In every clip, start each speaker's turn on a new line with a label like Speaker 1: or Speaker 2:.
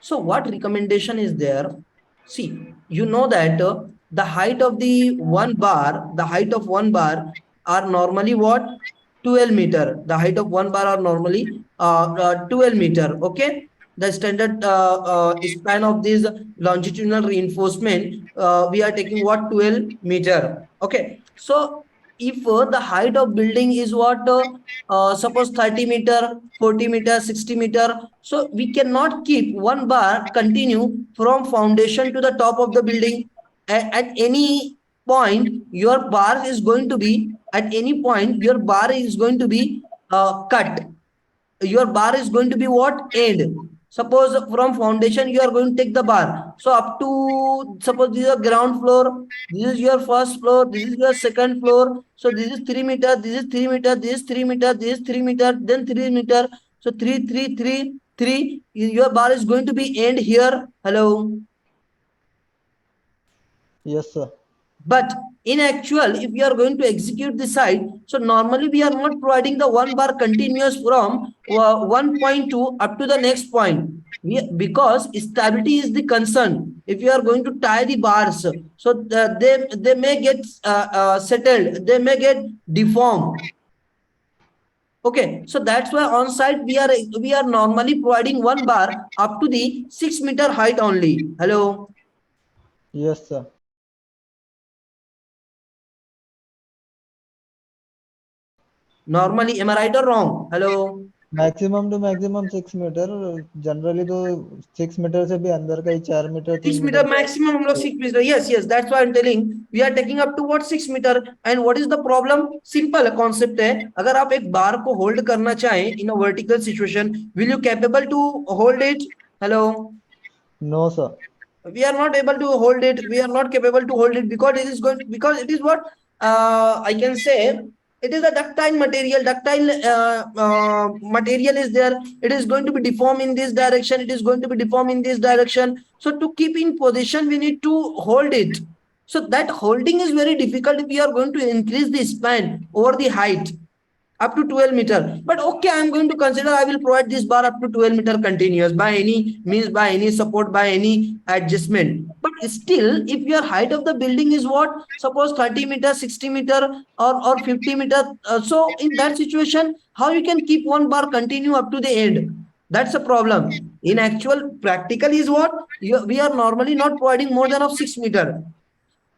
Speaker 1: So what recommendation is there? See, you know that the height of the one bar are normally what? 12 meter. The height of one bar are normally 12 meter. Okay. The standard span of this longitudinal reinforcement, we are taking what? 12 meter. Okay. So if the height of building is what? Suppose 30 meter, 40 meter, 60 meter. So we cannot keep one bar continue from foundation to the top of the building. At any point, your bar is going to be, cut. Your bar is going to be what? End. Suppose from foundation you are going to take the bar. So up to, suppose this is a ground floor, this is your first floor, this is your second floor. So this is 3 meter, this is 3 meter, this is 3 meter, this is 3 meter, then 3 meter. So 3, 3, 3, 3. Your bar is going to be end here. Hello.
Speaker 2: Yes, sir.
Speaker 1: But in actual, if we are going to execute the site, so normally we are not providing the one bar continuous from one point to up to the next point. Because stability is the concern. If you are going to tie the bars, so they may get settled, they may get deformed. Okay, so that's why on site we are normally providing one bar up to the 6 meter height only. Hello.
Speaker 2: Yes, sir.
Speaker 1: Normally, am I right or wrong? Hello.
Speaker 2: Maximum to maximum 6 meter. Generally तो 6 meter से भी अंदर का ही 4 meter
Speaker 1: 6
Speaker 2: 3
Speaker 1: meter
Speaker 2: meter.
Speaker 1: maximum हम लोग 6 meter. Yes, that's why I'm telling. We are taking up to what 6 meter. And what is the problem? Simple concept है. अगर आप एक बार को hold करना चाहें in a vertical situation, will you capable to hold it? Hello.
Speaker 2: No, sir.
Speaker 1: We are not able to hold it. We are not capable to hold it because it is what I can say. It is a ductile material. Material is there. It is going to be deformed in this direction. It is going to be deformed in this direction. So to keep in position, we need to hold it. So that holding is very difficult if we are going to increase the span over the height up to 12 meter. But okay, I'm going to consider I will provide this bar up to 12 meter continuous by any means, by any support, by any adjustment. But still, if your height of the building is what? Suppose 30 meter, 60 meter or 50 meter. So in that situation, how you can keep one bar continue up to the end? That's a problem. In actual practical is what? We are normally not providing more than of 6 meter.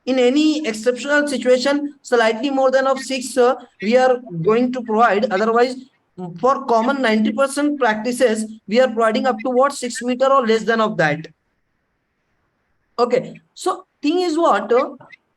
Speaker 1: In any exceptional situation, slightly more than of 6 we are going to provide. Otherwise, for common 90% practices, we are providing up to what? 6 meter or less than of that. Okay, so thing is what?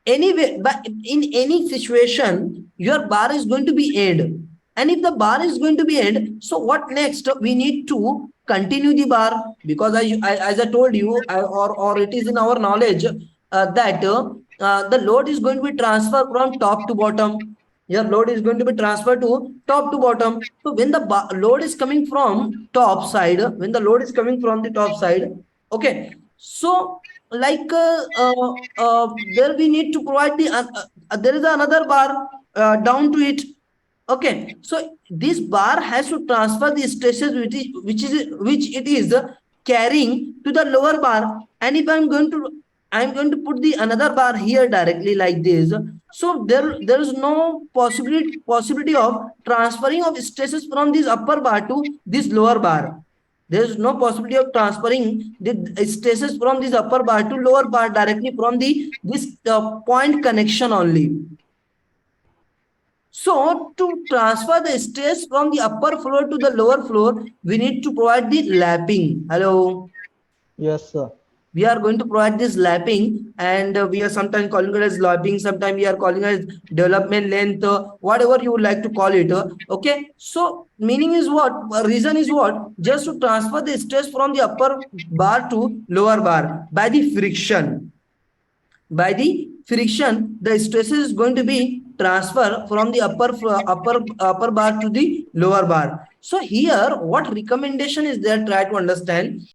Speaker 1: Anyway, but in any situation, your bar is going to be end. And if the bar is going to be end, so what next? We need to continue the bar, because as I told you, or it is in our knowledge that the load is going to be transferred from top to bottom. Your load is going to be transferred to top to bottom. So when the load is coming from top side, okay. So like there we need to provide the there is another bar down to it. Okay, so this bar has to transfer the stresses which it is carrying to the lower bar. And if I'm going to put the another bar here directly like this, so there is no possibility of transferring of stresses from this upper bar to this lower bar. There is no possibility of transferring the stresses from this upper bar to lower bar directly from this point connection only. So to transfer the stress from the upper floor to the lower floor, we need to provide the lapping. Hello.
Speaker 2: Yes, sir.
Speaker 1: We are going to provide this lapping, and we are sometimes calling it as lapping, sometimes we are calling it as development length, whatever you would like to call it. Okay, so meaning is what? Reason is what? Just to transfer the stress from the upper bar to lower bar by the friction. By the friction, the stress is going to be transfer from the upper bar to the lower bar. So here, what recommendation is there? Try to understand.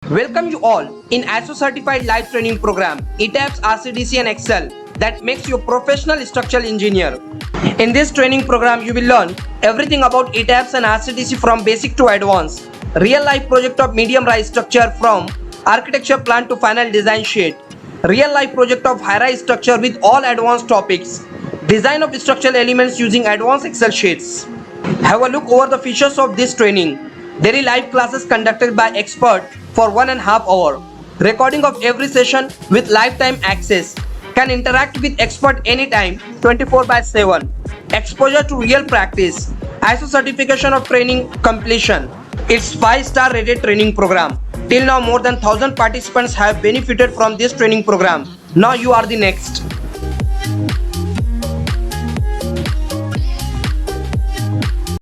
Speaker 3: Welcome you all in ASO certified live training program ETABS, RCDC and Excel that makes you a professional structural engineer. In this training program you will learn everything about ETABS and RCDC from basic to advanced. real life project of medium rise structure from architecture plan to final design sheet, real life project of high rise structure with all advanced topics, design of structural elements using advanced Excel sheets. Have a look over the features of this training. Daily live classes conducted by expert for 1.5 hours. Recording of every session with lifetime access. Can interact with expert anytime 24/7. Exposure to real practice. ISO certification of training completion. It's 5-star rated training program. Till now more than 1,000 participants have benefited from this training program. Now you are the next.